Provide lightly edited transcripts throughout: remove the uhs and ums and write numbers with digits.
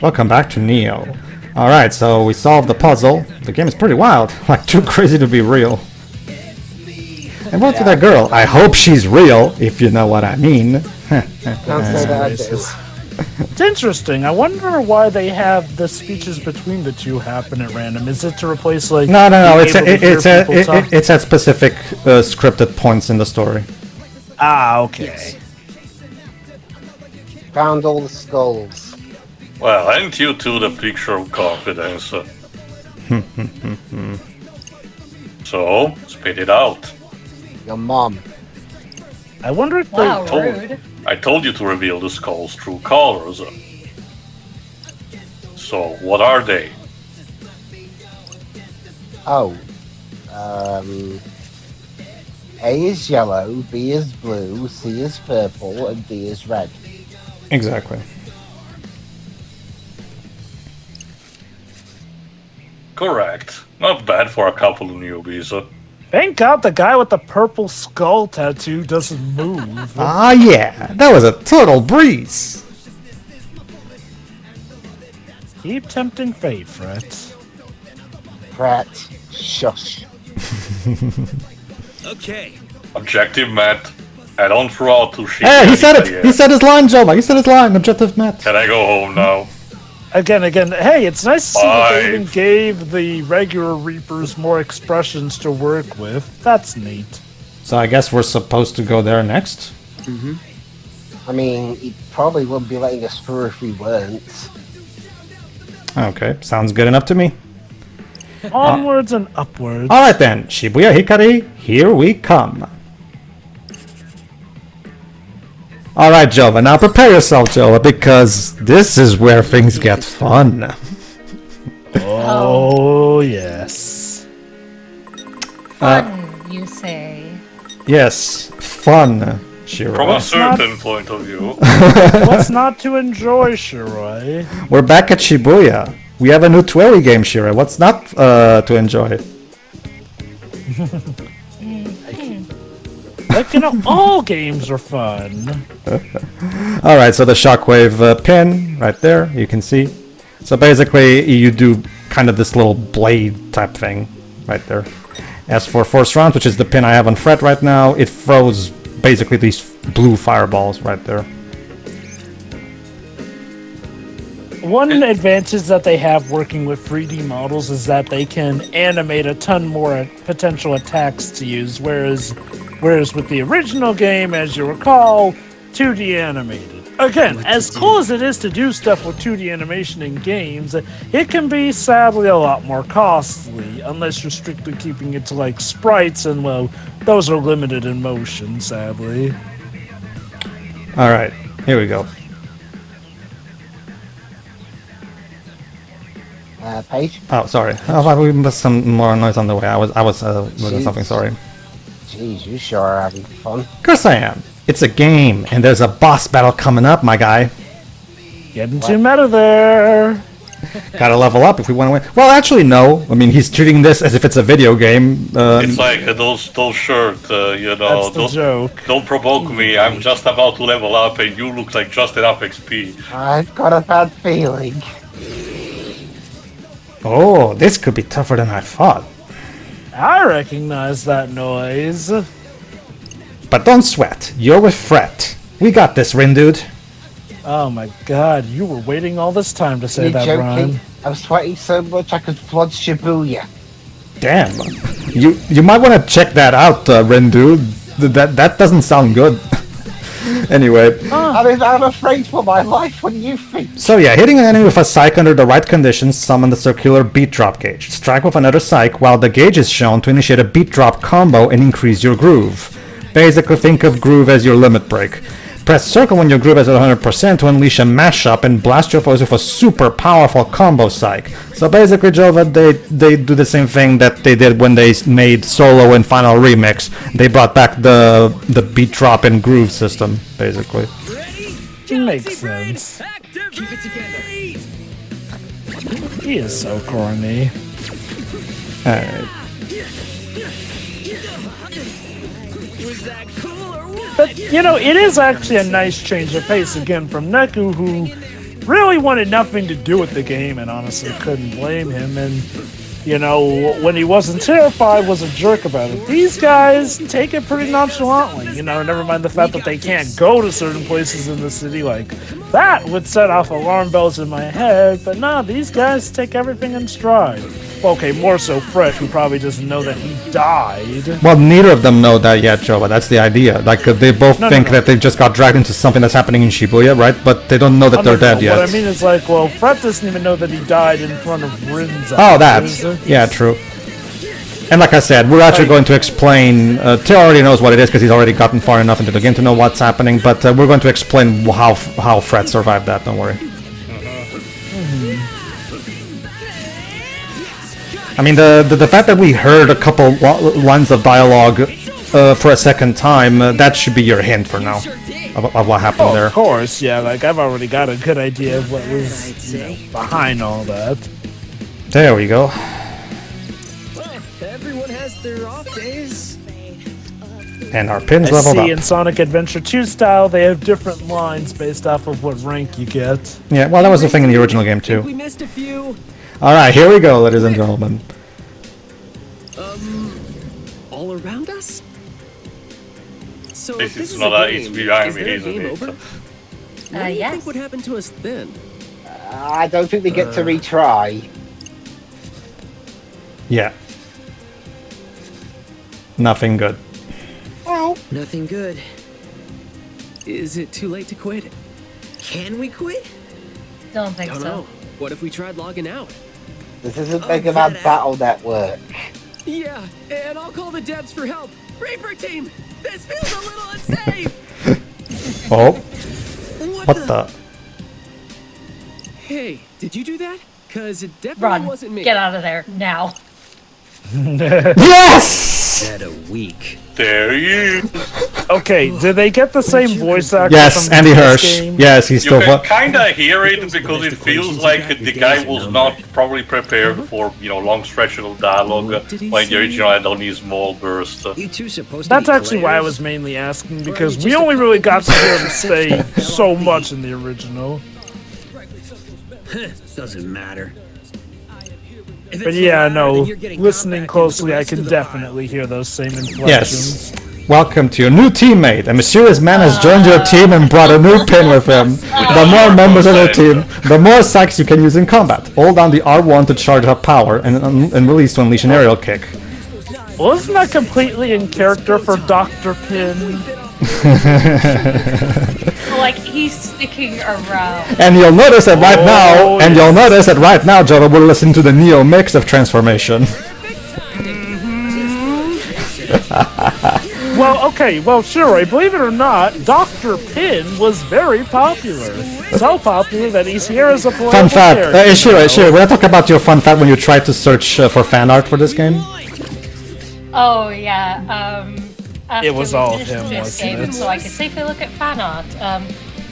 Welcome back to Neo. Alright, so we solved the puzzle. The game is pretty wild. Like, too crazy to be real. And what's with that girl? I hope she's real, if you know what I mean. It's interesting. I wonder why they have the speeches between the two happen at random. Is it to replace, like... No. It's at specific scripted points in the story. Ah, okay. Found all the skulls. Well, ain't you two the picture of confidence? So, spit it out. Your mom. I wonder if Wow, they... rude. I told you to reveal the skulls through colors. So, what are they? Oh. A is yellow, B is blue, C is purple, and D is red. Exactly. Correct. Not bad for a couple of newbies. Thank God the guy with the purple skull tattoo doesn't move. Ah, yeah. That was a total breeze. Keep tempting fate, Fret. Fret. Shush. Okay. Objective met. I don't throw out too shit. Hey, he said it! He said his line, Jova! He said his line! Objective met. Can I go home now? Again, hey, it's nice to see that they even Five. gave the regular Reapers more expressions to work with. That's neat. So I guess we're supposed to go there next? I mean, he probably wouldn't be letting us through if we weren't. Okay, sounds good enough to me. Onwards and upwards. Alright then, Shibuya Hikari, here we come. Alright, Jova, now prepare yourself, Jova, because this is where things get fun. Oh, yes. Fun, you say. Yes, fun, Shiroi. From a certain point of view. What's not to enjoy, Shiroi? We're back at Shibuya. We have a new Twirly game, Shiroi. What's not to enjoy? Like, all games are fun. Alright, so the shockwave pin right there, you can see. So basically, you do kind of this little blade type thing right there. As for force rounds, which is the pin I have on Fret right now, it throws basically these blue fireballs right there. One advantage that they have working with 3D models is that they can animate a ton more potential attacks to use, whereas with the original game, as you recall, 2D animated. Again, as cool as it is to do stuff with 2D animation in games, it can be sadly a lot more costly, unless you're strictly keeping it to like sprites, and well, those are limited in motion, sadly. Alright, here we go. Paige? Oh, sorry. I thought we missed some more noise on the way. I was doing something, sorry. Jeez, you sure are having fun. Of course I am. It's a game, and there's a boss battle coming up, my guy. Getting too meta there. Gotta level up if we want to win. Well, actually, no. I mean, he's treating this as if it's a video game. It's like those shirts, you know. That's the joke. Don't provoke me. I'm just about to level up, and you look like just enough XP. I've got a bad feeling. Oh, this could be tougher than I thought. I recognize that noise. But don't sweat. You're with Fret. We got this, Rindude. Oh my god, you were waiting all this time to say You're that, joking? Brian. I'm sweating so much I could flood Shibuya. Damn. You might want to check that out, Rindude. That doesn't sound good. Anyway. I'm afraid for my life. What do you think? So yeah, hitting an enemy with a psych under the right conditions summon the circular beat drop gauge. Strike with another psych while the gauge is shown to initiate a beat drop combo and increase your groove. Basically think of groove as your limit break. Press circle when your groove is at 100% to unleash a mashup and blast your foes with a super powerful combo psych. So basically, Jova, they do the same thing that they did when they made Solo and Final Remix. They brought back the beat drop and groove system, basically. Makes sense. Keep it together. He is so corny. Alright. Was that cool or what? But, it is actually a nice change of pace again from Neku, who really wanted nothing to do with the game, and honestly couldn't blame him. And you know, when he wasn't terrified, was a jerk about it. These guys take it pretty nonchalantly. You know, never mind the fact that they can't go to certain places in the city. Like that would set off alarm bells in my head. But nah, these guys take everything in stride. Well, okay, more so Fret, who probably doesn't know that he died. Well, neither of them know that yet, Joe, but that's the idea. Like, they both think that they just got dragged into something that's happening in Shibuya, right? But they don't know that they're dead yet. What I mean is, like, well, Fret doesn't even know that he died in front of Rin's Oh, that. Yeah, true. And like I said, we're actually going to explain... Theo already knows what it is because he's already gotten far enough into the game to know what's happening, but we're going to explain how Fret survived that, don't worry. I mean, the fact that we heard a couple lines of dialogue for a second time, that should be your hint for now of what happened there. Of course, yeah. Like, I've already got a good idea of what was behind all that. There we go. Well, everyone has their off days. And our pins I leveled see up. in Sonic Adventure 2 style, they have different lines based off of what rank you get. Yeah, well, that was the thing in the original game, too. We missed a few. Alright, here we go, ladies and gentlemen. All around us? So This if is not a a game, SCWRM, is there a isn't game it? over? What do you yes. think would happen to us then? I don't think they get to retry. Yeah. Nothing good. Well, Nothing good. Is it too late to quit? Can we quit? Don't think Don't so. know. What if we tried logging out? this isn't Mega Man Battle Network. Yeah, and I'll call the devs for help. Reaper team, this feels a little unsafe. Oh, What what the? Hey, did you do that? Cause it definitely Run. wasn't me. Get out of there now. Yes! At a week. There he is. Okay, do they get the same voice actor? Yes, from Andy this Hirsch. game? Yes, he's You still... can kinda hear it because it feels like the guy was not probably prepared for, you know, long stretches of dialogue when the original had only a small burst. You two supposed That's to be actually why I was mainly asking, because we only really got to hear him say so much in the original. Doesn't matter. If But it's yeah, the latter, no, then you're getting listening combat with the closely, I rest can of the definitely hear those same inflections. Yes. Welcome to your new teammate. A mysterious man has joined your team and brought a new pin with him. The more members of the team, the more psychs you can use in combat. Hold down the R1 to charge up power and release to unleash an aerial kick. Well, isn't that completely in character for Dr. Pin? Like, he's sticking around. And you'll notice that right now, Java, we're listening to the Neo mix of transformation. Well, okay, well, Shiroi, believe it or not, Dr. Pin was very popular. So popular that he's here as a playable Fun fact, character. Shiroi, when I talk about your fun fact when you tried to search for fan art for this game? Oh, yeah. After It was we all of finished him, this wasn't game, it? so I could safely look at fan art.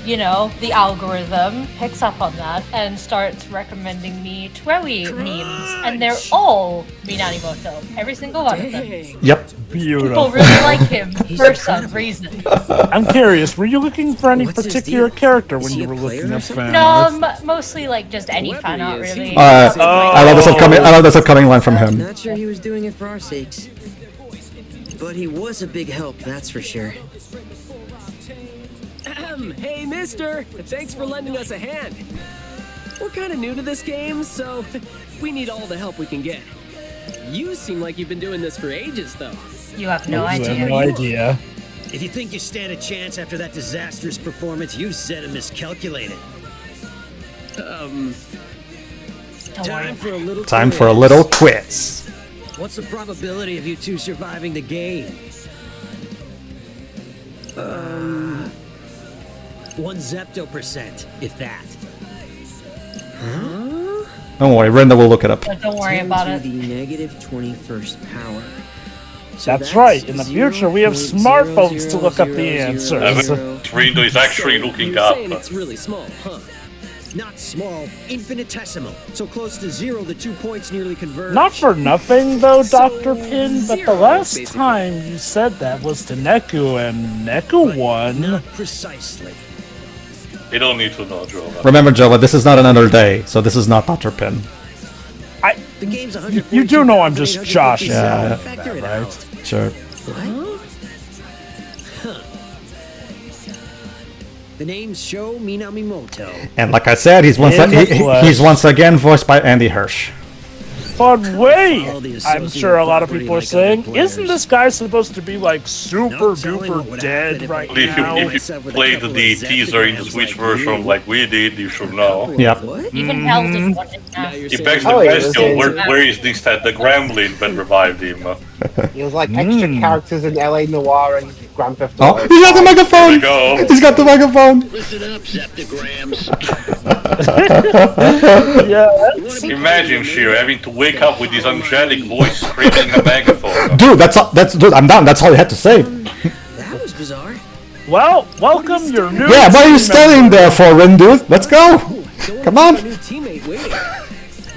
You know, the algorithm picks up on that and starts recommending me Twelly memes, and they're all Minamimoto. Every single one of them. Yep. People Beautiful. really like him for some reason. I'm curious, were you looking for any What's his particular deal? character Is when he you a were player looking or at something? fan No, art? mostly like just any fan art, really. I love this upcoming line from him. Not sure he was doing it for our sakes. But he was a big help, that's for sure. Hey, mister! Thanks for lending us a hand. We're kind of new to this game, so we need all the help we can get. You seem like you've been doing this for ages, though. You have no I idea. have no idea. If you think you stand a chance after that disastrous performance, you've Zetta miscalculated. Don't worry. Time for a little Time for a quiz. little quiz. What's the probability of you two surviving the game? 1 zepto%, if that. Don't worry, Rindo will look it up. But don't worry about 10 it. to the negative 21st power. So That's right, in the future we have smartphones to look up the answers. Rindo is actually looking You're up. saying it's really small, huh? Not small, infinitesimal. So close to 0, the 2 points nearly converge. Not for nothing, though, Dr. Pin, but the zero, last basically. time you said that was to Neku, and Neku won. Not precisely. You don't need to know, Jova. Remember, Jova, this is not another day, so this is not Dr. Pin. The game's You do know I'm just joshing. Yeah. Factor it out. Sure. The name's Sho Minamimoto. And like I said, he's once In the flesh. he's once again voiced by Andy Hirsch. But wait, All the I'm sure a lot of people are associated saying, property like isn't other this guy supposed to be like super No telling what duper would dead happen if right I- If now? you played the teaser in the Switch version like we did, you should know. Yep. What? Even hell doesn't want it now. Now you're He saying begs that- the Oh, yeah, question, it's- where is this that the Gremlin that revived him? He was like extra characters in LA Noire and Grand Theft Oh, Auto. he got the There we microphone! go. He's got the microphone! Listen up, Septograms. Yeah, Imagine, Shiro, having to wake up with this angelic voice screaming in a megaphone. Dude, dude, I'm down, that's all you had to say. That was bizarre. well, welcome your new. Yeah, what are you team standing member. there for, Rindu? Let's go! Don't Come leave on. a new teammate waiting.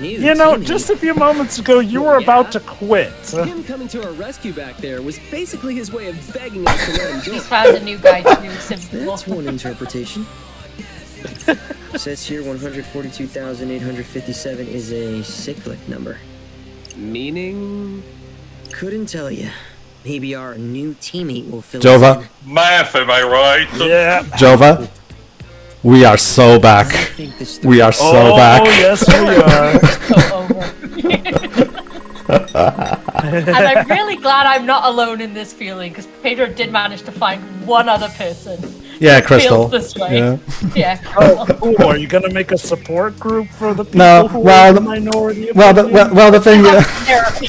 You know, just a few moments ago, you were about to quit. Him coming to our rescue back there was basically his way of begging us to let him go. He's found a new guy too, simple. That's one interpretation. Says here 142,857 is a cyclic number. Meaning? Couldn't tell you. Maybe our new teammate will fill Jova, us Math, am I right? Yeah. Jova, we are so back. in. I think this We are so Oh, back. yes, we are. And I'm really glad I'm not alone in this feeling, because Pedro did manage to find one other person Yeah, who Crystal. feels this way. Yeah. Yeah. Ooh, are you gonna make a support group for the people No, who well, are the- the minority? Well, the thing. Therapy.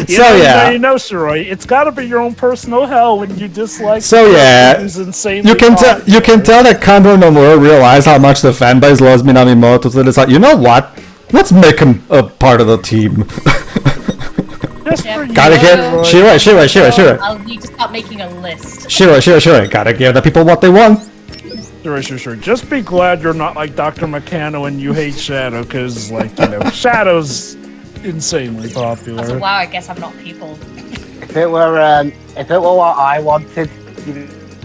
So yeah. You know, Shiroi, it's got to be your own personal hell when you dislike. So yeah, who's insanely you can tell that Kando Nomura realized how much the fanbase loves Minamimoto, so it's like, you know what? Let's make him a part of the team. Just Yeah. for you, Gotta get Shiroi. I'll need to start making a list. Shiroi. Gotta give the people what they want. Sure. Just be glad you're not like Dr. Meccano and you hate Shadow, because, like, you know, Shadow's insanely popular. Wow, I guess I'm not people. If it were what I wanted,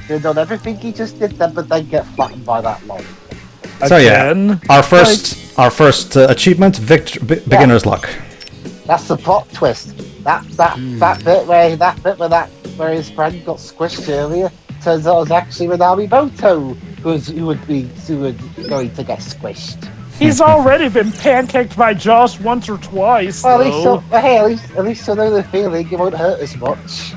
you'd done everything he just did, then but then get flattened by that long. So yeah, Again, our first achievement, beginner's luck. That's the plot twist. That bit where his friend got squished earlier turns out it was actually Minamimoto who was going to get squished. he's already been pancaked by Josh once or twice. Well, though. at least you'll know the feeling. It won't hurt as much.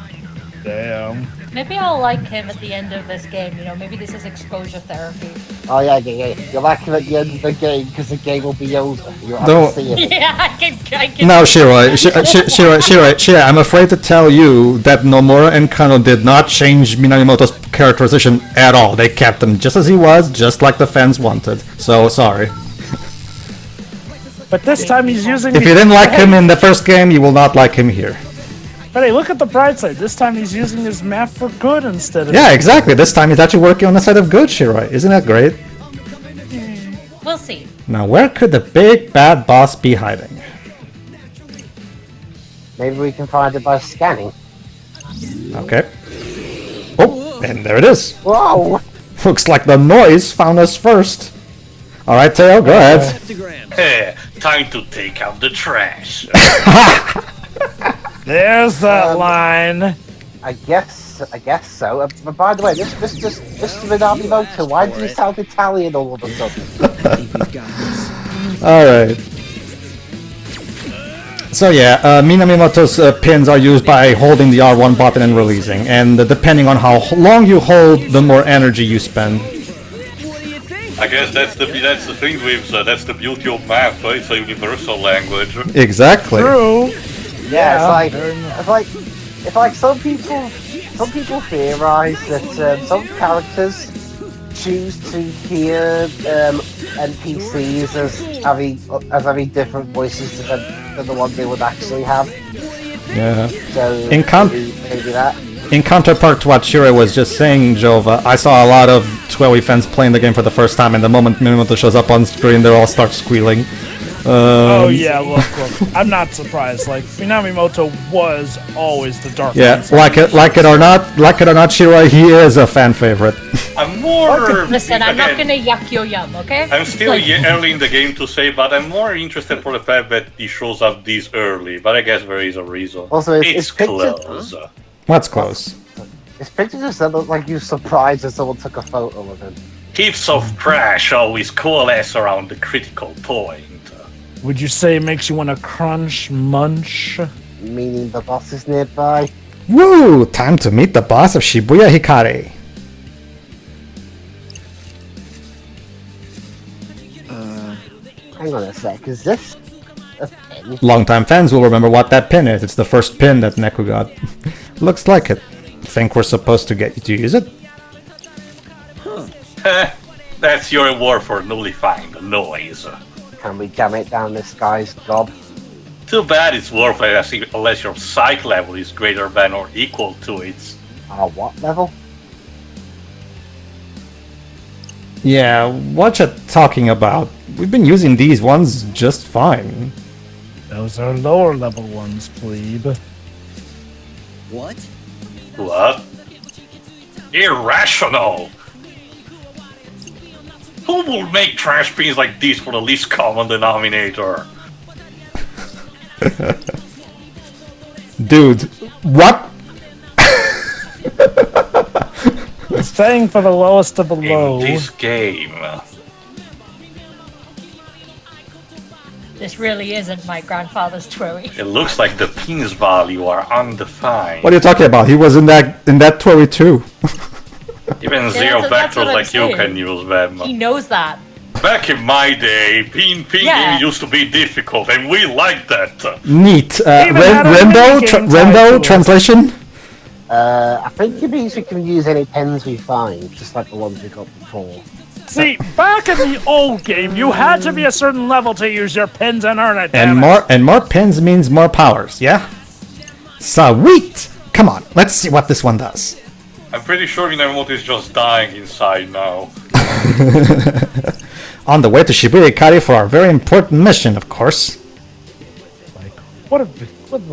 Damn. Maybe I'll like him at the end of this game, you know, maybe this is exposure therapy. Oh yeah. You'll like him at the end of the game because the game will be over. You'll have No. to see it. Yeah, I can No, Shiroi, I'm afraid to tell you that Nomura and Kano did not change Minamimoto's characterization at all. They kept him just as he was, just like the fans wanted. So, sorry. But this time he's using. If you didn't like him in the first game, you will not like him here. But hey, look at the bright side. This time he's using his map for good instead of. Yeah, exactly. This time he's actually working on the side of good, Shiroi. Isn't that great? We'll see. Now, where could the big bad boss be hiding? Maybe we can find it by scanning. Okay. Oh, and there it is. Whoa! Looks like the noise found us first. Alright, Teo, go ahead. Septograms. Hey, time to take out the trash. There's that line. I guess so. But by the way, Mr. Minamimoto, why do you sound Italian all of a sudden? I think we've got this. Alright. So yeah, Minamimoto's pins are used by holding the R1 button and releasing, and depending on how long you hold, the more energy you spend. What do you think? I guess that's the thing with that's the beauty of math, right? It's a universal language. Exactly. True. Yeah, it's like some people theorize that some characters choose to hear NPCs as having different voices than the one they would actually have. Yeah. So In maybe that. In counterpart to what Shiroi was just saying, Jova, I saw a lot of 12 fans playing the game for the first time, and the moment Minamoto shows up on screen, they all start squealing. Oh yeah, look, I'm not surprised. Like Minamimoto was always the dark. Yeah, like it or not, Shiroi, he is a fan favorite. I'm more. Listen, I'm not gonna yuck your yum, okay? I'm still early in the game to say, but I'm more interested for the fact that he shows up this early. But I guess there is a reason. Also, it's close. What's close? His picture just looked like you surprised that someone took a photo of him. Heaps of trash always coalesce around the critical point. Would you say it makes you want to crunch, munch? Meaning the boss is nearby. Woo! Time to meet the boss of Shibuya Hikari. Hang on a sec, is this a pin? Longtime fans will remember what that pin is. It's the first pin that Neku got. Looks like it. Think we're supposed to get you to use it? That's your reward for nullifying the noise. Can we jam it down this guy's gob? Too bad it's worthless unless your psych level is greater than or equal to its. What level? Yeah, what you talking about? We've been using these ones just fine. Those are lower level ones, plebe. What? What? Irrational! Who will make trash pins like these for the least common denominator? Dude, what? Staying for the lowest of the low. In this game. This really isn't my grandfather's Twiry. It looks like the pin's value are undefined. What are you talking about? He was in that Twiry too. Even Yeah, zero that's what vectors I'm like you saying. can use them. He knows that. Back in my day, pin Yeah. game used to be difficult, and we liked that. Neat. Even had a minigame tied to Rendo it. translation? I think it means we can use any pens we find, just like the ones we got before. See, back in the old game, you had to be a certain level to use your pins and earn it. And damn it. more pins means more powers, yeah? Sweet! Come on, let's see what this one does. I'm pretty sure Minamimoto is just dying inside now. On the way to Shibuya Hikari for our very important mission, of course. Like, what have the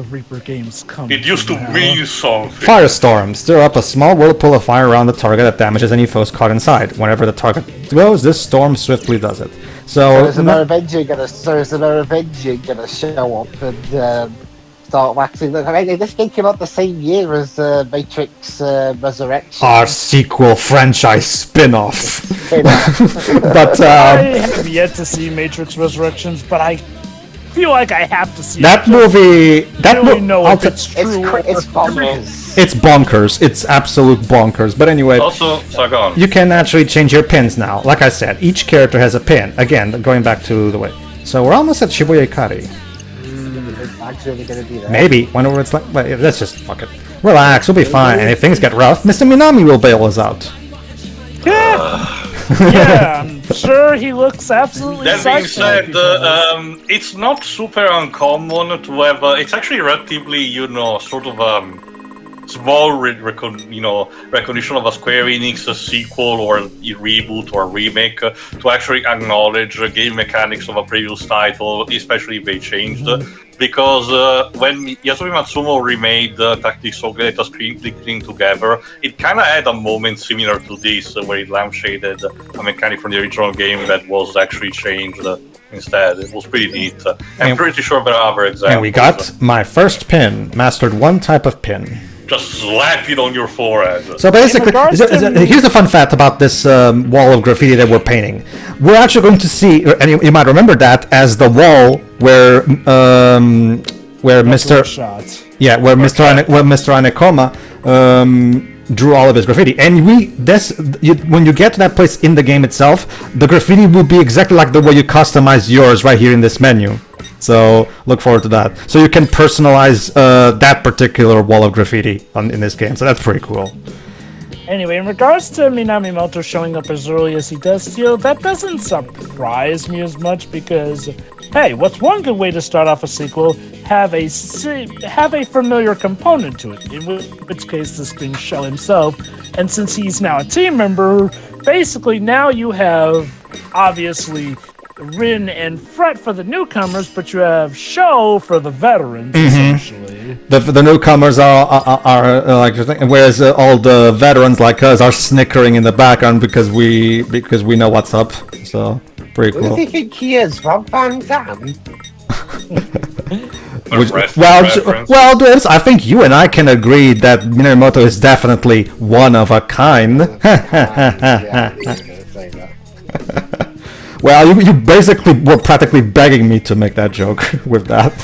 Reaper games come It used to now? mean something. Firestorm. Stir up a small whirlpool of fire around the target that damages any foes caught inside. Whenever the target goes, this storm swiftly does it. So, Is the Merovingian gonna show up and start waxing? Look, I mean, this game came out the same year as Matrix Resurrection. our sequel franchise spin-off. But I have yet to see Matrix Resurrections, but I feel like I have to see that it. movie, I don't really know if it's It's true. it's bonkers. it's bonkers. It's absolute bonkers. But anyway, Also, Sagan, you can actually change your pins now. Like I said, each character has a pin. Again, going back to the way. So we're almost at Shibuya Hikari. It's actually gonna be there. Maybe whenever it's like, wait, let's just fuck it. Relax, we'll be fine. And if things get rough, Mr. Minami will bail us out. Yeah, I'm sure he looks absolutely that being psyched said, because- it's not super uncommon to have. It's actually relatively, sort of small, recognition of a Square Enix a sequel or a reboot or a remake to actually acknowledge game mechanics of a previous title, especially if they changed. Because when Yasumi Matsumo remade Tactics Ogre Screen Clicking Together, it kind of had a moment similar to this, where it lampshaded a mechanic from the original game that was actually changed instead. It was pretty neat. I'm And- pretty sure there are other examples. And we got my first pin. Mastered one type of pin. Just slap it on your forehead. So basically, regards to- here's the fun fact about this wall of graffiti that we're painting. We're actually going to see, and you might remember that as the wall where Mr. Shots. Yeah, where Mr. Anekoma drew all of his graffiti. And when you get to that place in the game itself, the graffiti will be exactly like the way you customize yours right here in this menu. So look forward to that. So you can personalize that particular wall of graffiti in this game. So that's pretty cool. Anyway, in regards to Minamimoto showing up as early as he does, still, that doesn't surprise me as much because, hey, what's one good way to start off a sequel? Have a familiar component to it, in which case this being Sho himself. And since he's now a team member, basically now you have, obviously, Rin and Fret for the newcomers, but you have Sho for the veterans, essentially. The newcomers are like, whereas all the veterans like us are snickering in the background because we know what's up. So pretty Who does cool. he think he is? Rob Van Dam? Well, Dibs, I think you and I can agree that Minamimoto is definitely one of a kind. Yeah, I was gonna say that. Well, you basically were practically begging me to make that joke with that.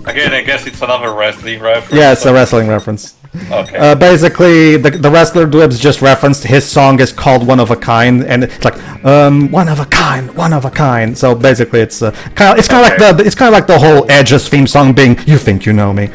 Again, I guess it's another wrestling reference. Yeah, it's a wrestling reference. Okay. Basically, the wrestler Dibs just referenced his song is called "One of a Kind," and it's like one of a kind, one of a kind. So basically, it's kind of like the whole Edge's theme song being "You think you know me."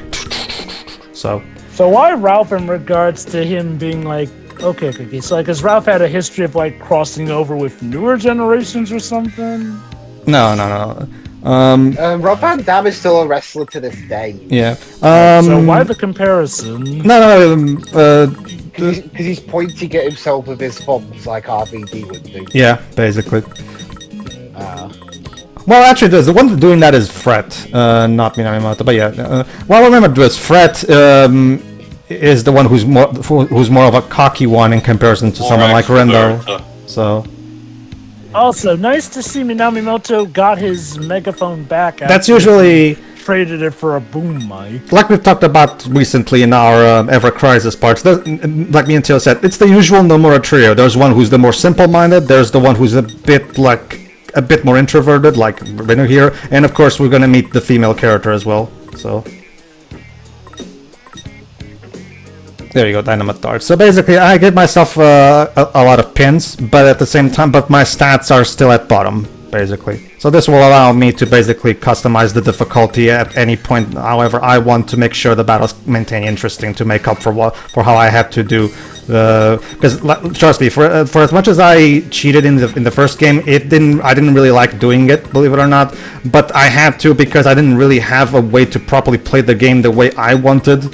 So why Ralph in regards to him being like, okay, so like, has Ralph had a history of like crossing over with newer generations or something? no. Rob Van Dam is still a wrestler to this day. Yeah. So why the comparison? No. Because he's pointing at himself with his thumbs like RVD would do. Yeah, basically. Well, actually, the one doing that is Fret, not Minamimoto. But yeah, well, remember, this Fret is the one who's more of a cocky one in comparison to someone like Rindo. So. Also, nice to see Minamimoto got his megaphone back. That's usually traded it for a boom mic. Like we've talked about recently in our Ever Crisis parts. Like me and Theo said, it's the usual Nomura trio. There's one who's the more simple-minded. There's the one who's a bit more introverted, like Rindo here, and of course we're gonna meet the female character as well. So. There you go, Dynamite Dart. So basically, I give myself a lot of pins, but at the same time, my stats are still at bottom, basically. So this will allow me to basically customize the difficulty at any point, however I want, to make sure the battles maintain interesting, to make up for how I had to do. Because trust me, for as much as I cheated in the first game, I didn't really like doing it, believe it or not. But I had to because I didn't really have a way to properly play the game the way I wanted.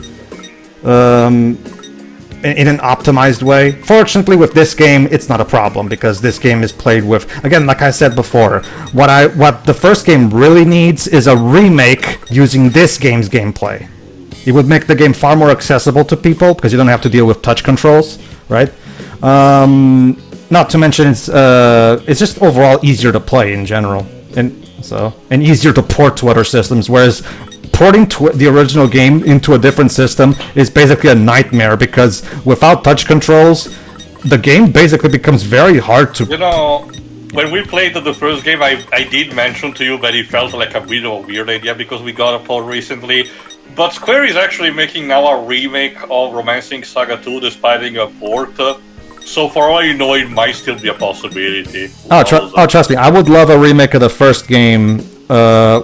In an optimized way. Fortunately, with this game, it's not a problem because this game is played with, again, like I said before, what the first game really needs is a remake using this game's gameplay. It would make the game far more accessible to people because you don't have to deal with touch controls, right? Not to mention it's just overall easier to play in general, and easier to port to other systems, whereas porting the original game into a different system is basically a nightmare because without touch controls, the game basically becomes very hard to... You know, when we played the first game, I did mention to you that it felt like a bit of a weird idea because we got a port recently. But Square is actually making now a remake of Romancing Saga 2 despite being a port. So for all you know, it might still be a possibility. Trust me, I would love a remake of the first game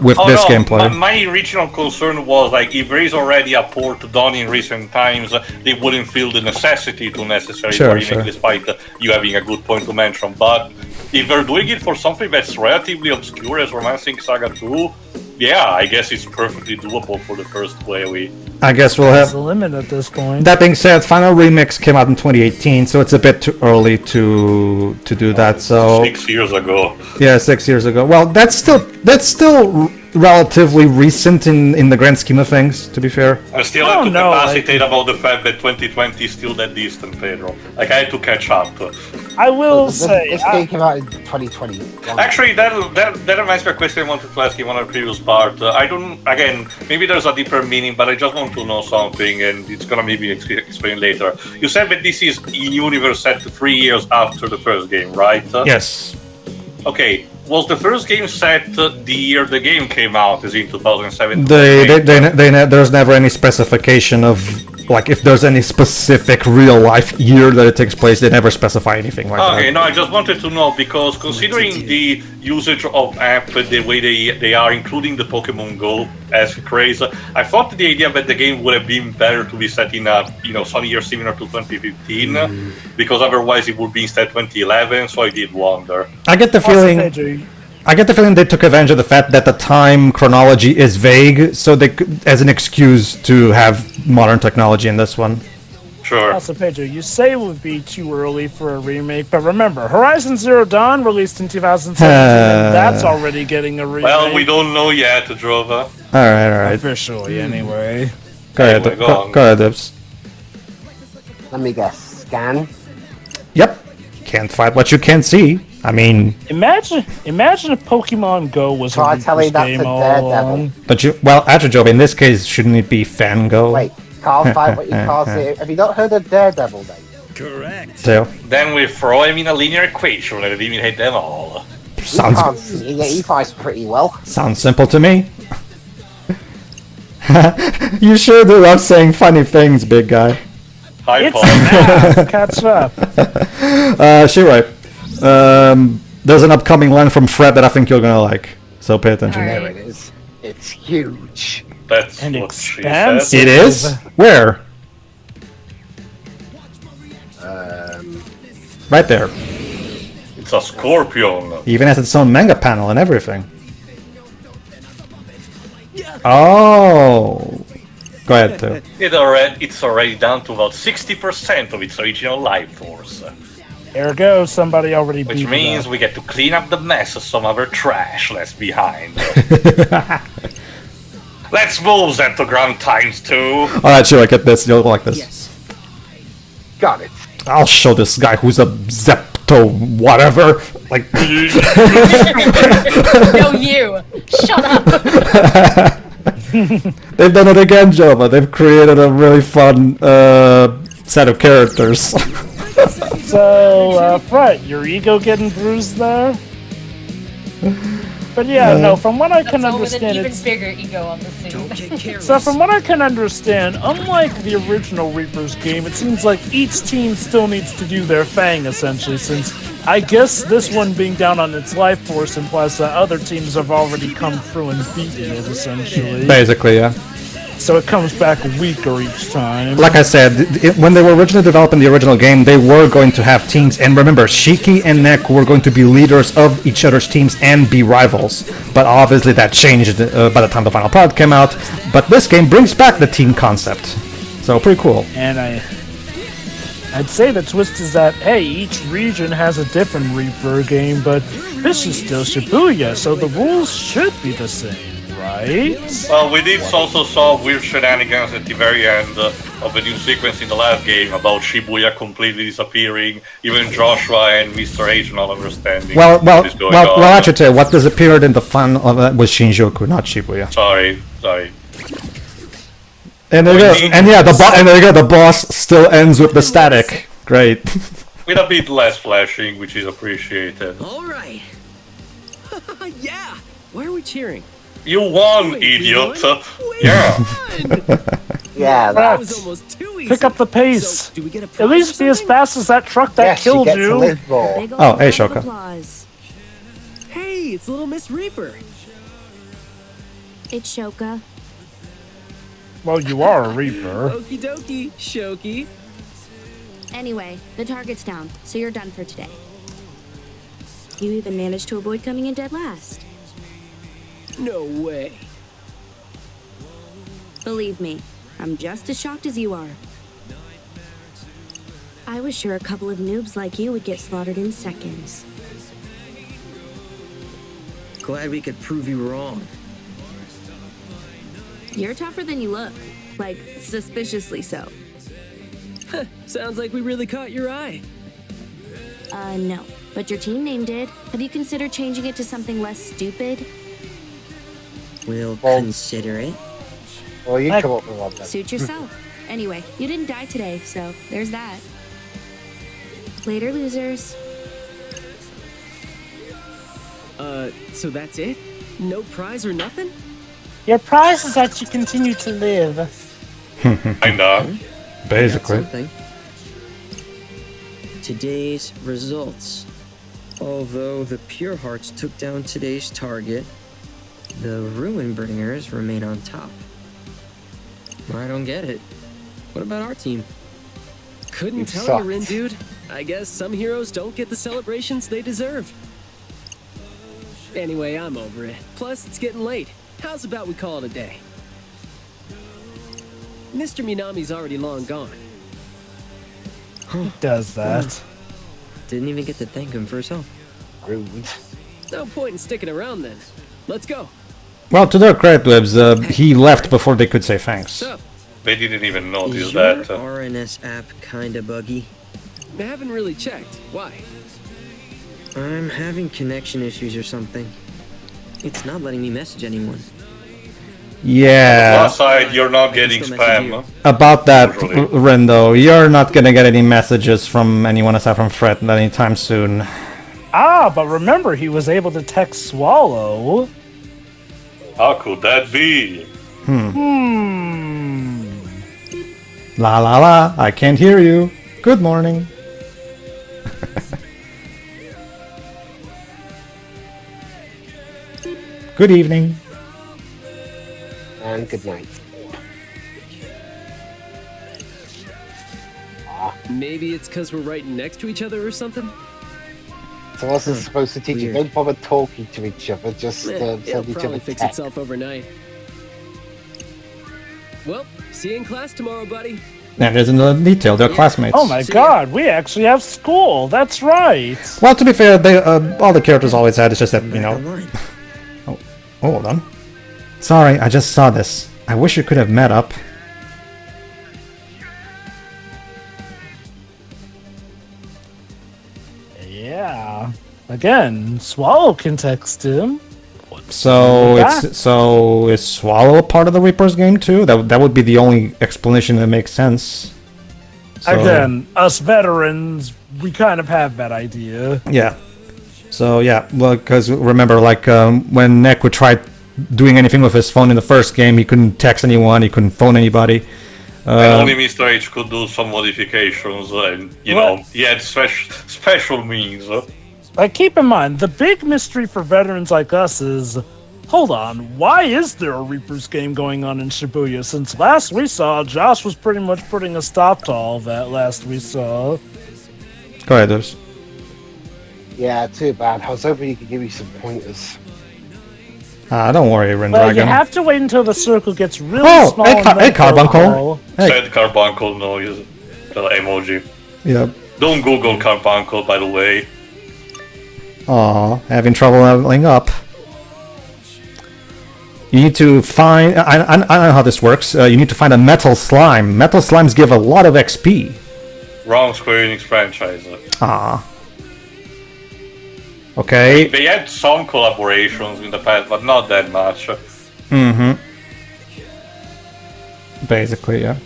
with this gameplay. My original concern was like if there is already a port done in recent times, they wouldn't feel the necessity to necessarily remake, despite you having a good point to mention. But if they're doing it for something that's relatively obscure as Romancing Saga 2, yeah, I guess it's perfectly doable for the first play. I guess we'll have the limit at this point. That being said, Final Remix came out in 2018, so it's a bit too early to do that. So 6 years ago. Yeah, 6 years ago. Well, that's still relatively recent in the grand scheme of things, to be fair. I still have to capacitate about the fact that 2020 is still that distant, Pedro. Like, I had to catch up. I will say... This game came out in 2020. Actually, that reminds me of a question I wanted to ask you on a previous part. I don't... Again, maybe there's a deeper meaning, but I just want to know something, and it's gonna maybe explain later. You said that this is in-universe set 3 years after the first game, right? Yes. Okay. Was the first game set the year the game came out, is in 2007? There's never any specification of, like, if there's any specific real-life year that it takes place. They never specify anything like that. Okay, no, I just wanted to know, because considering the usage of app the way they are, including the Pokemon Go as craze, I thought the idea that the game would have been better to be set in a some year similar to 2015, because otherwise it would be instead 2011, so I did wonder. I get the feeling they took advantage of the fact that the time chronology is vague, so they could, as an excuse to have modern technology in this one. Sure. Also, Pedro, you say it would be too early for a remake, but remember, Horizon Zero Dawn released in 2017, and that's already getting a remake. Well, we don't know yet, Drova. Alright. Officially, anyway. Go ahead, Anyway, go ahead, Dibs. Let me guess. Scan. Yep. Can't fight what you can't see. I mean, Imagine if Pokemon Go was Try a telling Reaper's that game to all Daredevil. along. but you, well, Atrojob, in this case, shouldn't it be Fango? Wait, can't fight what you can't see. Have you not heard of Daredevil then? Correct. So, Then we throw him in a linear equation and eliminate them all. He can't sounds see. Yeah, he fights pretty well. sounds simple to me. You sure do love saying funny things, big guy. Hi, It's Paul. math. Catch up. Shiroi, there's an upcoming line from Fred that I think you're gonna like, so pay attention. Alright. There it is. It's huge. That's And what she expansive. said. It is? Where? Right there. It's a scorpion. Even has its own manga panel and everything. Oh. Go ahead, too. It's already down to about 60% of its original life force. Ergo, somebody already beat Which it means up. we get to clean up the mess of some other trash left behind. Let's move Zetogram times 2. Alright, Shiroi, get this. You'll like this. Yes. Got it. I'll show this guy who's a Zepto whatever. Like, No, you. Shut up. they've done it again, Jova. They've created a really fun set of characters. So, Fret, your ego getting bruised there? But yeah, no, from what I can That's all with an understand, even it's... bigger ego on the scene. Don't get careless. So from what I can understand, unlike the original Reapers game, it seems like each team still needs to do their thing, essentially, since I guess this one being down on its life force implies that other teams have already come through and beaten it, essentially. Basically, yeah. So it comes back weaker each time. Like I said, when they were originally developing the original game, they were going to have teams, and remember, Shiki and Nek were going to be leaders of each other's teams and be rivals. But obviously that changed by the time the final product came out. But this game brings back the team concept. So pretty cool. And I'd say the twist is that, hey, each region has a different Reaper game, but this is still Shibuya, so the rules should be the same, right? Well, we did also saw weird shenanigans at the very end of a new sequence in the last game about Shibuya completely disappearing, even Joshua and Mr. H not understanding what is going on. Actually, tell you, what disappeared in the fun of it was Shinjuku, not Shibuya. Sorry. And there you go. And yeah, the boss still ends with the static. Great. With a bit less flashing, which is appreciated. All right. Yeah. Why are we cheering? You won, Wait, we idiot! won? Yeah. Yeah, That was Fret, almost too easy. pick up the pace. So, do we get a At prize least or be as something? fast as that truck that yes, you killed get to you. live more. Big ol' Oh, hey, round of Shoka. applause. Hey, it's little Miss Reaper. It's Shoka. Well, you are a Reaper. Okie dokie, Shoki. Anyway, the target's down, so you're done for today. You even managed to avoid coming in dead last. No way. Believe me, I'm just as shocked as you are. I was sure a couple of noobs like you would get slaughtered in seconds. Glad we could prove you wrong. You're tougher than you look. Like, suspiciously so. Sounds like we really caught your eye. No. But your team name did. Have you considered changing it to something less stupid? We'll Well- consider it. Well, you come up with one then. Suit yourself. Anyway, you didn't die today, so there's that. Later, losers. So that's it? No prize or nothing? Your prize is that you continue to live. Kinda. Basically. Something. Today's results. Although the Pure Hearts took down today's target, the Ruin Bringers remain on top. I don't get it. What about our team? Couldn't You tell sucked. you, Rin dude. I guess some heroes don't get the celebrations they deserve. Anyway, I'm over it. Plus, it's getting late. How's about we call it a day? Mr. Minami's already long gone. He does that. Didn't even get to thank him for his help. Rude. No point in sticking around then. Let's go. Well, to their credit, Webs, he left before they could say thanks. So, They didn't even notice Is your that. RNS app kinda buggy? I haven't really checked. Why? I'm having connection issues or something. It's not letting me message anyone. Yeah, Plus side, you're not getting Still message you. spam. about that, Usually. Rindo, you're not gonna get any messages from anyone aside from Fret anytime soon. Ah, but remember, he was able to text Swallow. How could that be? La la la, I can't hear you. Good morning. Good evening. And good night. Maybe it's because we're right next to each other or something? So I wasn't supposed to teach you. Weird. Don't bother talking to each other. Just It'll send each probably other fix text. itself overnight. Well, see you in class tomorrow, buddy. And there's another detail, they're classmates. Oh my See god, we actually have school. That's right. Well, to be fair, they, all the characters always had, it's just that, you Back know... online. Oh, hold on. Sorry, I just saw this. I wish we could have met up. Yeah. Again, Swallow can text him. So Yeah. so is Swallow a part of the Reaper's game too? That would be the only explanation that makes sense. So, Again, us veterans, we kind of have that idea. yeah. So yeah, well, because remember, like when Neck would try doing anything with his phone in the first game, he couldn't text anyone, he couldn't phone anybody. And only Mr. H could do some modifications, and you Well- know, he had special means. Like, keep in mind, the big mystery for veterans like us is, hold on, why is there a Reaper's game going on in Shibuya? Since last we saw, Josh was pretty much putting a stop to all that last we saw. Go ahead, Dubs. Yeah, too bad. I was hoping you could give me some pointers. Don't worry, Well, Rendragon. you have to wait until the circle gets really Oh, small. hey, and hey, then Carbuncle. go. Hey. Said Carbuncle noise, the emoji. Yep. Don't Google Carbuncle, by the way. Aw, having trouble leveling up. You need to find... I know how this works. You need to find a metal slime. Metal slimes give a lot of XP. Wrong Square Enix franchise. Ah. Okay. They had some collaborations in the past, but not that much. Mm-hmm. Basically, yeah.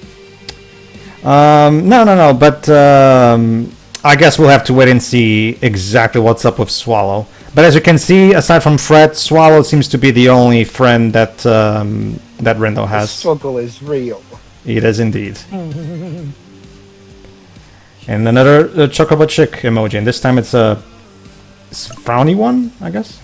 No, but I guess we'll have to wait and see exactly what's up with Swallow. But as you can see, aside from Fret, Swallow seems to be the only friend that that Rindo The has. struggle is real. It is indeed. And another Chocobo Chick emoji, and this time it's a frowny one, I guess.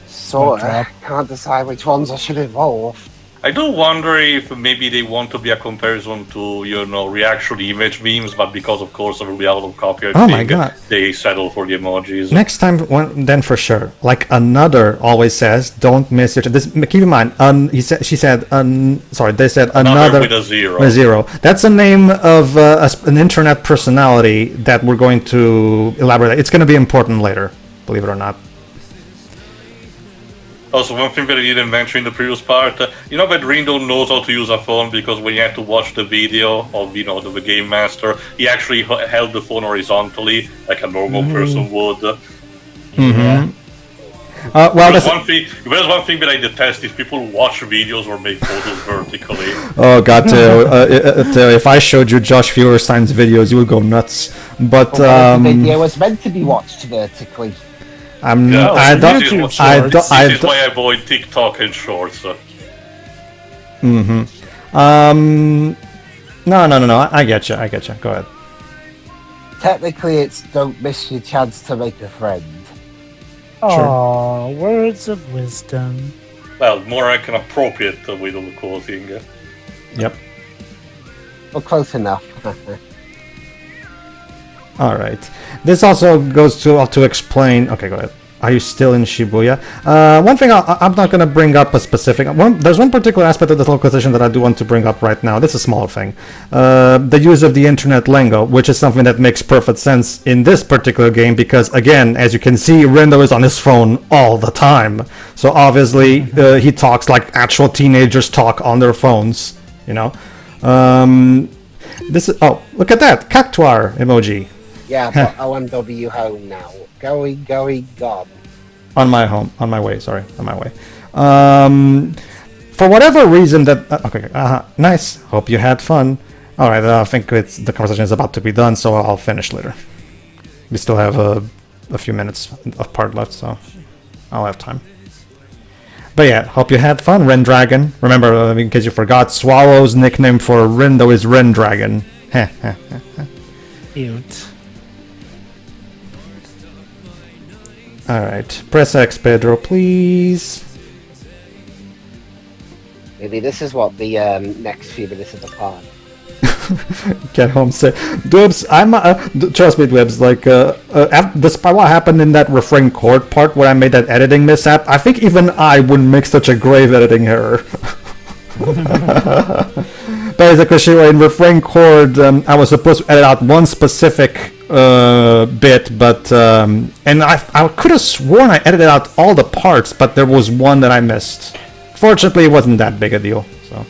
Sorta. Can't decide which ones I should evolve. I do wonder if maybe they want to be a comparison to, you know, reaction image memes, but because of course there will be a lot of copyright Oh my God. they settle for the emojis. Next time, then for sure. Like another always says, don't miss your. This, keep in mind, she said, sorry, they said another with a zero. A zero. That's the name of an internet personality that we're going to elaborate. It's going to be important later, believe it or not. Also, one thing that I didn't mention in the previous part, you know that Rindo knows how to use a phone because when you had to watch the video of, you know, the Game Master, he actually held the phone horizontally, like a normal person would. Mm-hmm. Well, There's one thing that I detest is people watch videos or make photos vertically. oh god, if I showed you Josh Feuerstein's videos, you would go nuts. But The video was meant to be watched vertically. I'm Yeah, I don't this is I don't this I is don't. why I avoid TikTok and Shorts. Mm-hmm. No. I get you. Go ahead. Technically, it's don't miss your chance to make a friend. Aw, words of wisdom. Well, more like an appropriate way of quoting. Yep. Well, close enough. All right. This also goes to explain. Okay, go ahead. Are you still in Shibuya? One thing I'm not going to bring up a specific... There's one particular aspect of this localization that I do want to bring up right now. This is a small thing. The use of the internet lingo, which is something that makes perfect sense in this particular game because, again, as you can see, Rindo is on his phone all the time. So obviously, he talks like actual teenagers talk on their phones, you know? This is... Oh, look at that! Cactuar emoji. Yeah, but OMW home now. Going, gone. On my way. For whatever reason that... okay, nice. Hope you had fun. Alright, I think the conversation is about to be done, so I'll finish later. We still have a few minutes of part left, so I'll have time. But yeah, hope you had fun, Ren Dragon. Remember, in case you forgot, Swallow's nickname for Rindo is Ren Dragon. Cute. Alright, press X, Pedro, please. Maybe this is what the next few minutes of the part. Get home safe. Dwebs, trust me, Dwebs, like, despite what happened in that refrain chord part where I made that editing mishap, I think even I wouldn't make such a grave editing error. Basically, Shiroi, in refrain chord, I was supposed to edit out one specific bit, but and I could have sworn I edited out all the parts, but there was one that I missed. Fortunately, it wasn't that big a deal. So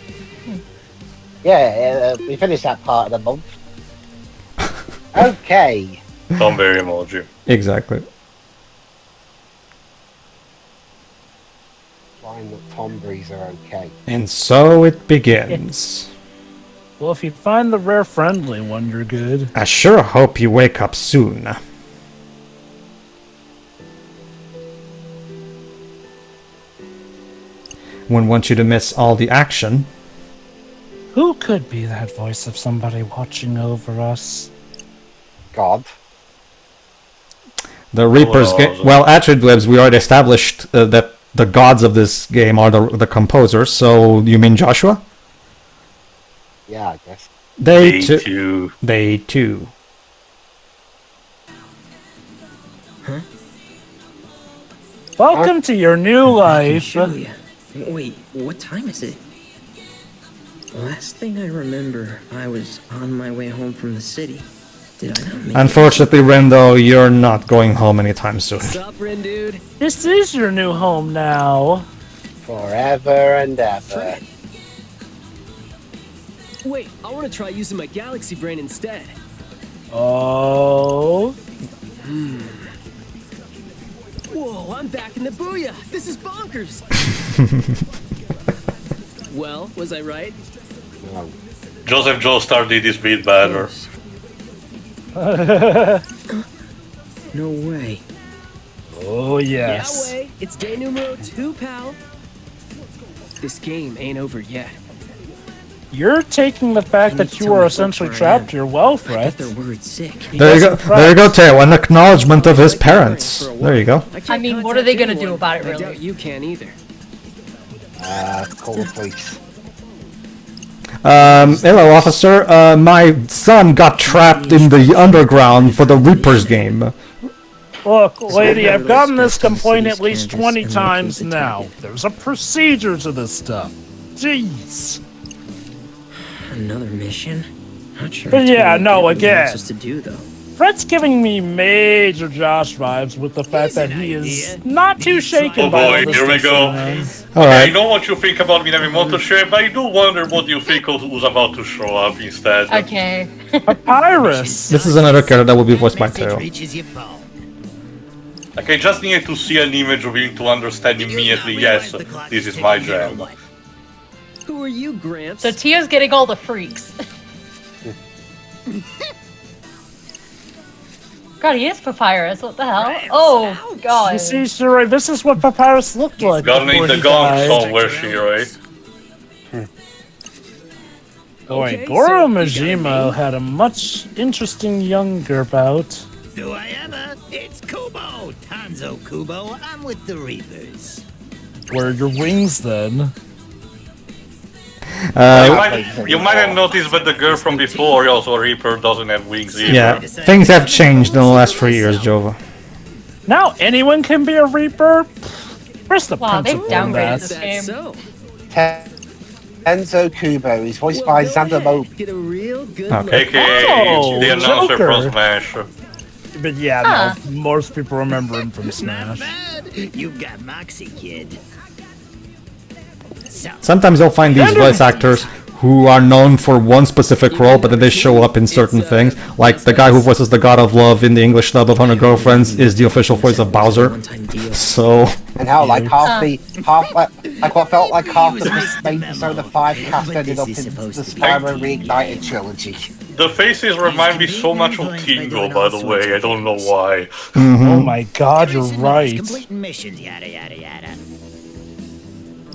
yeah, we finished that part of the month. Okay. Tomberry emoji. Exactly. Fine, the Tomberries are okay. And so it begins. Well, if you find the rare friendly one, you're good. I sure hope you wake up soon. Wouldn't want you to miss all the action. Who could be that voice of somebody watching over us? God. The Reaper's game. Well, actually, Dwebs, we already established that the gods of this game are the composers. So you mean Joshua? Yeah, I guess. They too. They too. Huh? Welcome to your new life. Wait, what time is it? Last thing I remember, I was on my way home from the city. Did I not make Unfortunately, Rindo, you're not going home anytime soon. What's up, Ren dude? This is your new home now. Forever and ever. Wait, I want to try using my galaxy brain instead. Oh. Whoa, I'm back in the booyah. This is bonkers. Well, was I right? No. Joseph Joestar this beat better. No way. Oh, yes. Yeah, way. It's day numero 2, pal. This game ain't over yet. You're taking the fact that you are essentially trapped here well, Fret. They're worried sick. There you go. There you go, Teo. An acknowledgement of his parents. There you go. I mean, what are they gonna do about it, really? I doubt you can either. Call the police. Hello, officer. My son got trapped in the underground for the Reaper's game. Look, lady, I've gotten this complaint at least 20 times now. There's a procedure to this stuff. Jeez. Another mission? Not sure. But yeah, no, what again. else to do though. Fret's giving me major Josh vibes with the fact that he is not too shaken Oh by all boy, this here we go. Alright. I know what you think about Minamimoto share, but I do wonder what you think of who's about to show up instead. Okay. Papyrus. This is another character that will be voiced by Teo. Like, I just needed to see an image of him to understand immediately, yes, this is my jam. Who are you, Gramps? So Tia's getting all the freaks. God, he is Papyrus. What the hell? Oh, God. You see, Shiroi, this is what Papyrus looked like. Gotta need before the he gong died. somewhere, Shiroi. Boy, Okay, Goro so you got a Majima name? had a much interesting younger bout. Do I ever? It's Kubo! Tanzo Kubo, I'm with the Reapers. Where are your wings then? You might have noticed that the girl from before, also Reaper, doesn't have wings either. Yeah, things have changed in the last 3 years, Jova. Now anyone can be a Reaper? Where's the Wow, they've principle in downgraded that? this game. So, Enzo Kubo. He's voiced by go Xander ahead, Mo. get a real good Okay. look. AKA the announcer Joker. from Smash. But yeah, Huh. no, most people remember him from Not Smash. bad. You've got Moxie, kid. So, Sometimes you'll find these voice actors who are known for one specific role, but then they show up in certain things. Like the guy who voices the God of Love in the English dub of 100 Girlfriends is the official voice of Bowser. One-time deal. So, And how like like what felt like half the main Persona 5 cast ended up in the Spyro Reignited trilogy. The faces remind me so much of Tingo, by the way. I don't know why. Oh my god, you're Everything right. knows completing missions, yada yada yada.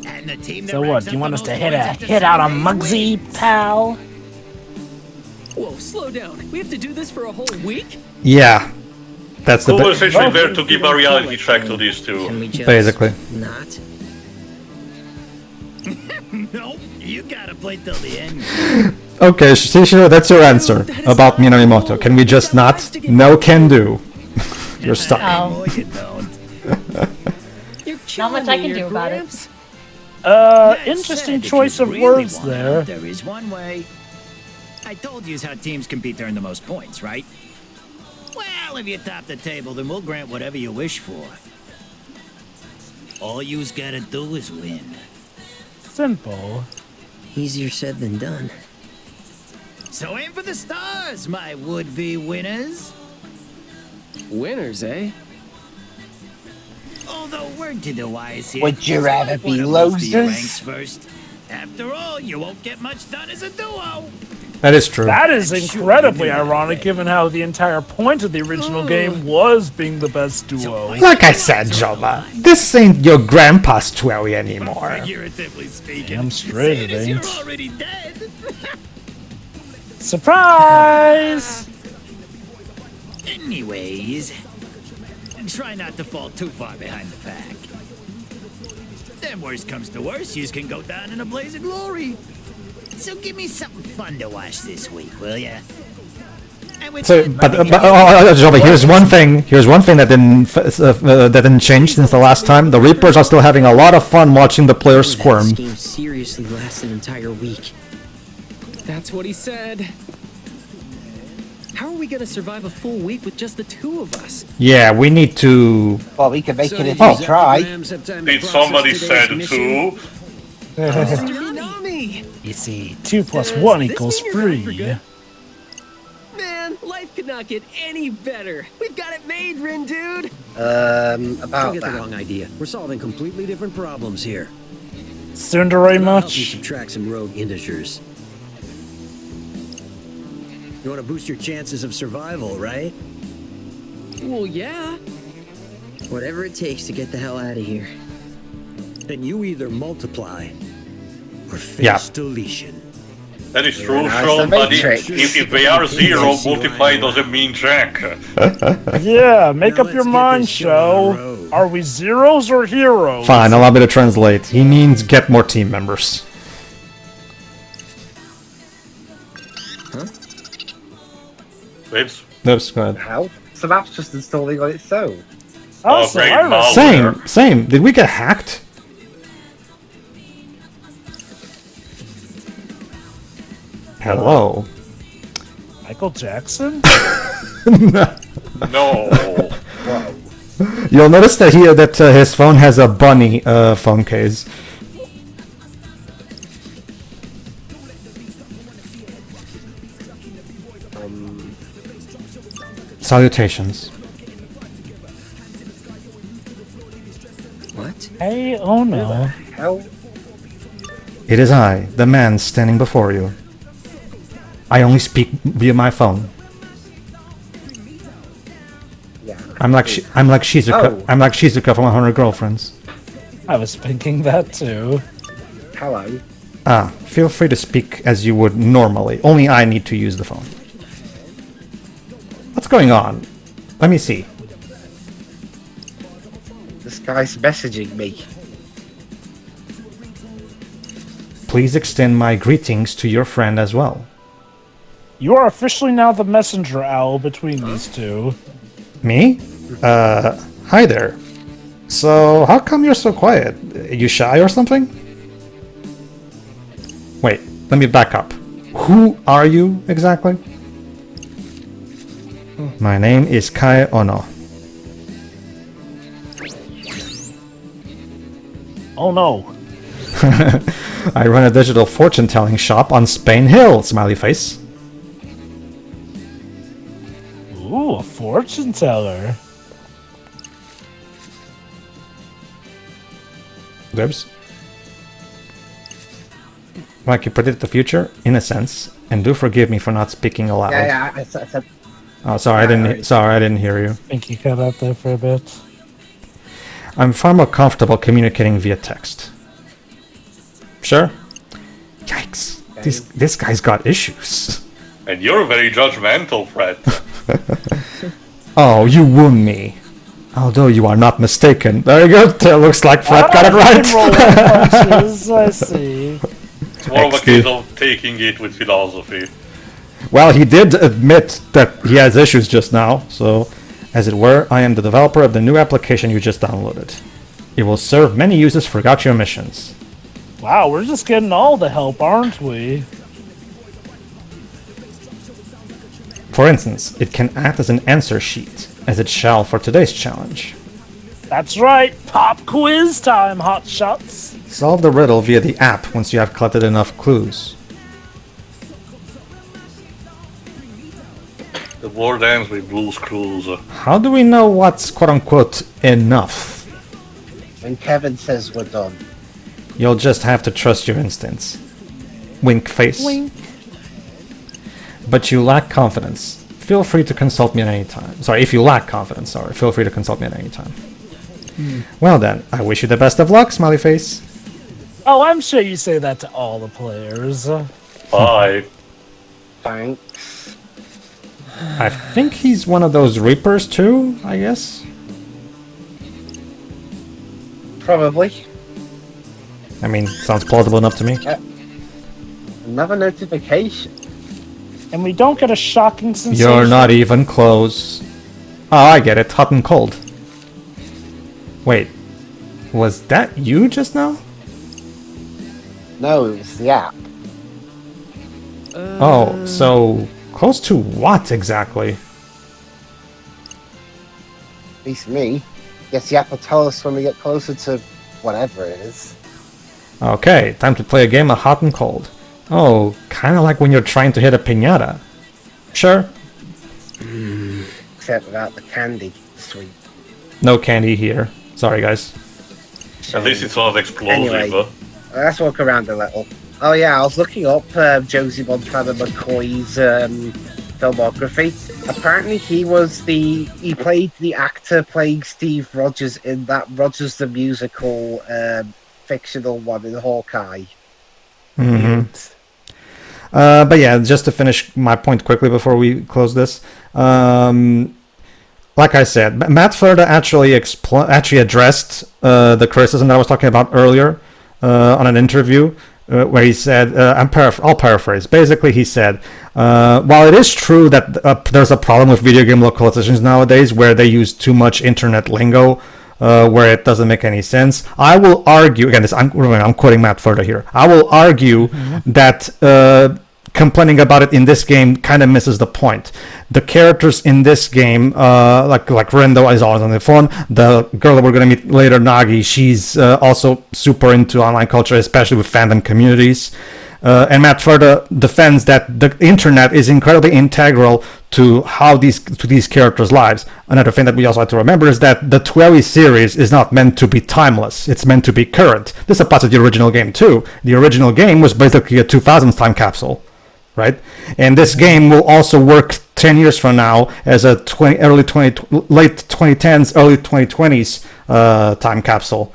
And the team that So what, racks do you up want the us to most hit points out on after Muggsy, Saturday pal? Whoa, slow down. We have to do this for a whole week? yeah. That's the Who was essentially Oh. there to give a reality check to these two. Can we just basically. not? wins. Nope, you gotta play till the end. Okay, Shishiro, that's your answer about Minamimoto. Can we just not? No can do. You're stuck. Oh. No, you don't. You're Not much killing I me can here, do about it. Gramps. That Interesting said, if choice you of really words want there. it, there is one way. I told you how teams compete to earn the most points, right? Well, if you top the table, then we'll grant whatever you wish for. All you's gotta do is win. Simple. Easier said than done. So aim for the stars, my would-be winners. Winners, eh? Although word to the wise here. Would you rather be Wanna boost your losers? ranks first? After all, you won't get much done as a duo. That is true. That is incredibly ironic given how the entire point of the original game was being the best duo. Like I said, Jova, this ain't your grandpa's Twelly anymore. Figuratively speaking. Damn straight seeing it as you're ain't. already dead. Surprise! Anyways, try not to fall too far behind the pack. Then worst comes to worst, you can go down in a blaze of glory. So give me something fun to watch this week, will ya? And with So, that, but let me Jova, here's one thing. Here's one thing that didn't change since the last time. The Reapers are still having a lot of fun watching the players squirm. This game seriously lasts an entire week. That's what he said. How are we gonna survive a full week with just the two of us? Yeah, we need to. Well, we can make it if Oh. we try. Did somebody said too? Mr. Minami! You see, 2 plus 1 This equals mean you're gone for 3. good? Man, life could not get any better. We've got it made, Rin dude. About Don't get the that. wrong idea. We're solving completely different problems here. Tsundere I'll help you much? subtract some rogue integers. You want to boost your chances of survival, right? Well, yeah. Whatever it takes to get the hell out of here. Then you either multiply or face Yeah. deletion. That is true, Nice, Sean, the but Matrix. if they are zero, multiply doesn't mean jack. Yeah, make Now up your let's get mind, this show on the Sho. road. Are we zeros or heroes? Fine, allow me to translate. He means get more team members. Babes? That's good. How? So that's just installing on its own. Oh, great Cyrus. mouse. Same. Did we get hacked? Hello. Michael Jackson? No. You'll notice that his phone has a bunny phone case. Salutations. What? Hey, oh no. Hell? It is I, the man standing before you. I only speak via my phone. Yeah. I'm like Shizuka. Oh. I'm like Shizuka from 100 Girlfriends. I was thinking that too. Hello. Ah, feel free to speak as you would normally. Only I need to use the phone. What's going on? Let me see. This guy's messaging me. Please extend my greetings to your friend as well. You are officially now the messenger owl between these two. Me? Hi there. So, how come you're so quiet? You shy or something? Wait, let me back up. Who are you exactly? My name is Kai Ono. Oh no. I run a digital fortune-telling shop on Spain Hill, smiley face. Ooh, a fortune teller. Dibs. Like you predict the future, in a sense, and do forgive me for not speaking aloud. Yeah, I said. Oh, sorry, I didn't hear you. I think you cut out there for a bit. I'm far more comfortable communicating via text. Sure. Yikes. This guy's got issues. And you're very judgmental, Fred. Oh, you won me. Although you are not mistaken. Very good. Looks like Fred got it right. Punches, I see. It's more of a case of taking it with philosophy. Well, he did admit that he has issues just now, so, as it were, I am the developer of the new application you just downloaded. It will serve many users throughout your missions. Wow, we're just getting all the help, aren't we? For instance, it can act as an answer sheet, as it shall for today's challenge. That's right, pop quiz time, hotshots. Solve the riddle via the app once you have collected enough clues. The word ends with Blue's Clues. How do we know what's quote-unquote enough? When Kevin says we're done. You'll just have to trust your instincts. Wink face. Wink. But you lack confidence. Feel free to consult me at any time. Sorry, if you lack confidence, feel free to consult me at any time. Well then, I wish you the best of luck, smiley face. Oh, I'm sure you say that to all the players. Bye. Thanks. I think he's one of those Reapers too, I guess. Probably. I mean, sounds plausible enough to me. Another notification. And we don't get a shocking sensation. You're not even close. Oh, I get it. Hot and cold. Wait. Was that you just now? No, it was the app. Oh, so close to what exactly? At least me. Guess the app will tell us when we get closer to whatever it is. Okay, time to play a game of hot and cold. Oh, kinda like when you're trying to hit a piñata. Sure. Except without the candy. Sweet. No candy here. Sorry, guys. At least it's not explosive. Anyway, let's walk around a little. Oh yeah, I was looking up Josie Montana McCoy's filmography. Apparently he played the actor playing Steve Rogers in that Rogers the Musical fictional one in Hawkeye. But yeah, just to finish my point quickly before we close this. Like I said, Matt Furta actually addressed the criticism that I was talking about earlier on an interview where he said, I'll paraphrase. Basically, he said, while it is true that there's a problem with video game localizations nowadays where they use too much internet lingo, where it doesn't make any sense, I will argue, again, I'm quoting Matt Furta here, I will argue that complaining about it in this game kind of misses the point. The characters in this game, like Rindo is always on the phone. The girl that we're going to meet later, Nagi, she's also super into online culture, especially with fandom communities. And Matt further defends that the internet is incredibly integral to how these characters' lives. Another thing that we also have to remember is that the 12 series is not meant to be timeless. It's meant to be current. This applies to the original game too. The original game was basically a 2000s time capsule, right? And this game will also work 10 years from now as a late 2010s, early 2020s time capsule.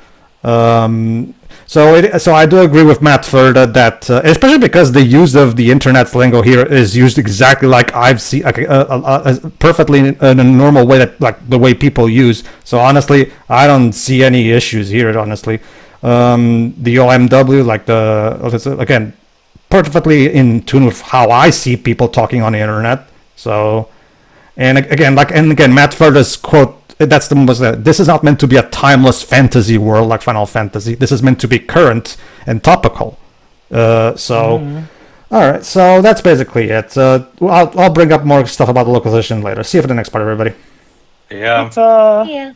So I do agree with Matt Furta that, especially because the use of the internet's lingo here is used exactly like I've seen, perfectly in a normal way, that like the way people use. So honestly, I don't see any issues here. Honestly, the OMW, like again, perfectly in tune with how I see people talking on the internet. So, and again, Matt Furta's quote That's the most. This is not meant to be a timeless fantasy world like Final Fantasy. This is meant to be current and topical. All right. So that's basically it. I'll bring up more stuff about the localization later. See you for the next part, everybody. Yeah. But, Yeah.